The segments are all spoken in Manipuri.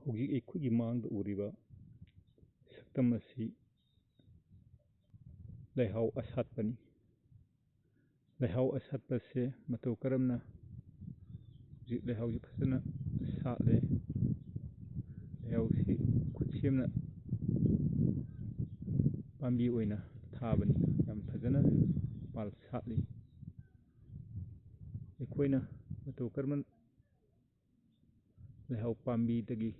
ꯍꯧꯖꯤꯛ ꯑꯩꯈꯣꯏꯒꯤ ꯃꯥꯡꯗ ꯎꯔꯤꯕ ꯁꯛꯇꯝ ꯑꯁꯤ ꯂꯩꯍꯥꯎ ꯑꯁꯥꯠꯄꯅꯤ꯫ ꯂꯩꯍꯥꯎ ꯑꯁꯥꯠꯄꯁꯦ ꯃꯇꯧ ꯀꯔꯝꯅ ꯍꯧꯖꯤꯛ ꯂꯩꯍꯥꯎꯁꯤ ꯐꯖꯅ ꯁꯥꯠꯂꯦ꯫ ꯂꯩꯍꯥꯎꯁꯤ ꯈꯨꯠꯁꯦꯝꯅ ꯄꯥꯝꯕꯤ ꯑꯣꯏꯅ ꯊꯥꯕꯅꯤ꯫ ꯌꯥꯝ ꯐꯖꯅ ꯃꯄꯥꯜ ꯁꯥꯠꯂꯤ꯫ ꯑꯩꯈꯣꯏꯅ ꯃꯇꯧ ꯀꯔꯝꯅ ꯂꯩꯍꯥꯎ ꯄꯥꯝꯕꯤꯗꯒꯤ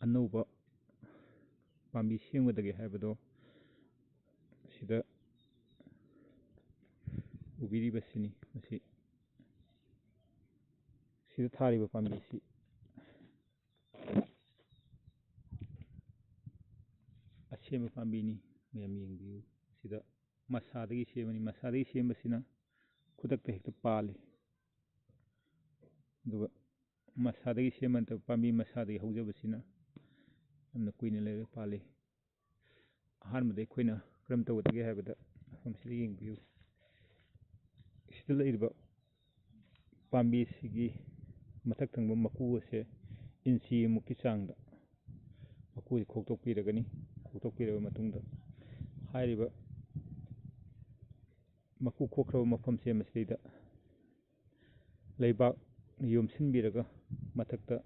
ꯑꯅꯧꯕ ꯄꯥꯝꯕꯤ ꯁꯦꯝꯒꯗꯒꯦ ꯍꯥꯏꯕꯗꯣ ꯁꯤꯗ ꯎꯕꯤꯔꯤꯕꯁꯤꯅꯤ꯫ ꯃꯁꯤ ꯁꯤꯗ ꯊꯥꯔꯤꯕ ꯄꯥꯝꯕꯤꯁꯤ ꯑꯁꯦꯡꯕ ꯄꯥꯝꯕꯤꯅꯤ꯫ ꯃꯌꯥꯝ ꯌꯦꯡꯕꯤꯌꯨ꯫ ꯁꯤꯗ ꯃꯁꯥꯗꯒꯤ ꯁꯦꯝꯕꯅꯤ꯫ ꯃꯁꯥꯗꯒꯤ ꯁꯦꯝꯕꯁꯤꯅ ꯈꯨꯗꯛꯇ ꯍꯦꯛꯇ ꯄꯥꯜꯂꯤ꯫ ꯑꯗꯨꯒ ꯃꯁꯥꯗꯒꯤ ꯁꯦꯝꯕ ꯅꯠꯇꯕ ꯄꯥꯝꯕꯤ ꯃꯁꯥꯗꯒꯤ ꯍꯧꯖꯕꯁꯤꯅ ꯌꯥꯝꯅ ꯀꯨꯏꯅ ꯂꯩꯔꯒ ꯄꯥꯜꯂꯤ꯫ ꯑꯍꯥꯟꯕꯗ ꯑꯩꯈꯣꯏꯅ ꯀꯔꯝ ꯇꯧꯒꯗꯒꯦ ꯍꯥꯏꯕꯗ ꯃꯐꯝꯁꯤꯗ ꯌꯦꯡꯕꯤꯌꯨ꯫ ꯁꯤꯗ ꯂꯩꯔꯤꯕ ꯄꯥꯝꯕꯤꯁꯤꯒꯤ ꯃꯊꯛ ꯊꯪꯕ ꯃꯀꯨ ꯑꯁꯦ ꯏꯟꯆꯤ ꯑꯃꯨꯛꯀꯤ ꯆꯥꯡꯗ ꯃꯀꯨꯁꯤ ꯈꯣꯛꯇꯣꯛꯄꯤꯔꯒꯅꯤ꯫ ꯈꯣꯛꯇꯣꯛꯄꯤꯔꯕ ꯃꯇꯨꯡꯗ ꯍꯥꯏꯔꯤꯕ ꯃꯀꯨ ꯈꯣꯛꯈ꯭ꯔꯕ ꯃꯐꯝꯁꯦ ꯃꯁꯤꯗꯩꯗ ꯂꯩꯕꯥꯛ ꯌꯣꯝꯁꯤꯟꯕꯤꯔꯒ ꯃꯊꯛꯇ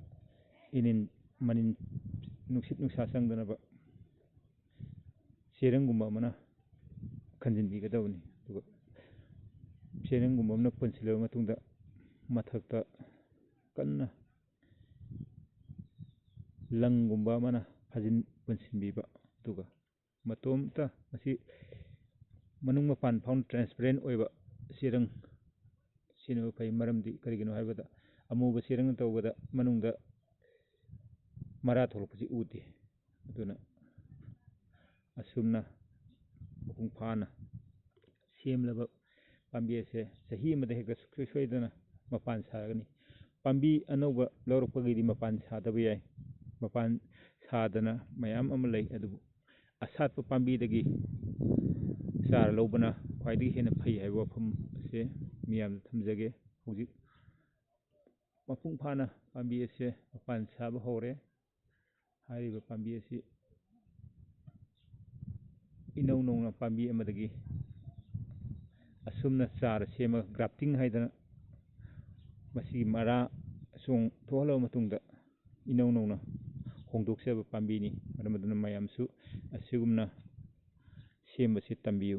ꯃꯅꯤꯟ ꯅꯨꯡꯁꯤꯠ ꯅꯨꯡꯁꯥ ꯆꯪꯗꯅꯕ ꯆꯦꯔꯪꯒꯨꯝꯕ ꯑꯃꯅ ꯈꯟꯖꯤꯟꯕꯤꯒꯗꯕꯅꯤ꯫ ꯑꯗꯨꯒ ꯆꯦꯔꯪꯒꯨꯝꯕ ꯑꯃꯅ ꯄꯨꯟꯁꯤꯜꯂꯕ ꯃꯇꯨꯡꯗ ꯃꯊꯛꯇ ꯀꯟꯅ ꯂꯪꯒꯨꯝꯕ ꯑꯃꯅ ꯄꯨꯟꯁꯤꯟꯕꯤꯕ꯫ ꯑꯗꯨꯒ ꯃꯇꯣꯝꯇ ꯃꯁꯤ ꯃꯅꯨꯡ ꯃꯄꯥꯟ ꯐꯥꯎꯅ ꯇ꯭ꯔꯥꯟꯁꯄꯦꯔꯦꯟ ꯑꯣꯏꯕ ꯆꯦꯔꯪ ꯁꯤꯖꯤꯟꯅꯕ ꯐꯩ꯫ ꯃꯔꯝꯗꯤ ꯀꯔꯤꯒꯤꯅꯣ ꯍꯥꯏꯕꯗ ꯑꯃꯨꯕ ꯆꯦꯔꯪꯅ ꯇꯧꯕꯗ ꯃꯅꯨꯡꯗ ꯃꯔꯥ ꯊꯣꯛꯂꯛꯄꯁꯤ ꯎꯗꯦ꯫ ꯑꯗꯨꯅ ꯑꯁꯨꯝꯅ ꯃꯄꯨꯡ ꯐꯥꯅ ꯁꯦꯝꯂꯕ ꯄꯥꯝꯕꯤ ꯑꯁꯦ ꯆꯍꯤ ꯑꯃꯗ ꯍꯦꯛꯇ ꯁꯨꯡꯁꯣꯏ ꯁꯣꯏꯗꯅ ꯃꯄꯥꯟ ꯁꯥꯒꯅꯤ꯫ ꯄꯥꯝꯕꯤ ꯑꯅꯧꯕ ꯂꯧꯔꯛꯄꯒꯤꯗꯤ ꯃꯄꯥꯟ ꯁꯥꯗꯕ ꯌꯥꯏ꯫ ꯃꯄꯥꯟ ꯁꯥꯗꯅ ꯃꯌꯥꯝ ꯑꯃ ꯂꯩ꯫ ꯑꯗꯨꯕꯨ ꯑꯁꯥꯠꯄ ꯄꯥꯝꯕꯤꯗꯒꯤ ꯆꯥꯔ ꯂꯧꯕꯅ ꯈ꯭ꯋꯥꯏꯗꯒꯤ ꯍꯦꯟꯅ ꯐꯩ ꯍꯥꯏꯕ ꯋꯥꯐꯝ ꯑꯁꯦ ꯃꯤꯌꯥꯝꯗ ꯊꯝꯖꯒꯦ꯫ ꯍꯧꯖꯤꯛ ꯃꯄꯨꯡ ꯐꯥꯅ ꯄꯥꯝꯕꯤ ꯑꯁꯦ ꯃꯄꯥꯟ ꯁꯥꯕ ꯍꯧꯔꯦ꯫ ꯍꯥꯏꯔꯤꯕ ꯄꯥꯝꯕꯤ ꯑꯁꯤ ꯏꯅꯧ ꯅꯧꯅ ꯄꯥꯝꯕꯤ ꯑꯃꯗꯒꯤ ꯑꯁꯨꯝꯅ ꯆꯥꯔ ꯁꯦꯝꯃꯒ ꯒ꯭ꯔꯥꯐꯇꯤꯡ ꯍꯥꯏꯗꯅ ꯃꯁꯤꯒꯤ ꯃꯔꯥ ꯆꯣꯡꯊꯣꯛꯍꯜꯂꯕ ꯃꯇꯨꯡꯗ ꯏꯅꯧ ꯅꯧꯅ ꯍꯣꯡꯗꯣꯛꯆꯕ ꯄꯥꯝꯕꯤꯅꯤ꯫ ꯃꯔꯝ ꯑꯗꯨꯅ ꯃꯌꯥꯝꯁꯨ ꯑꯁꯤꯒꯨꯝꯅ ꯁꯦꯝꯕꯁꯤ ꯇꯝꯕꯤꯌꯨ꯫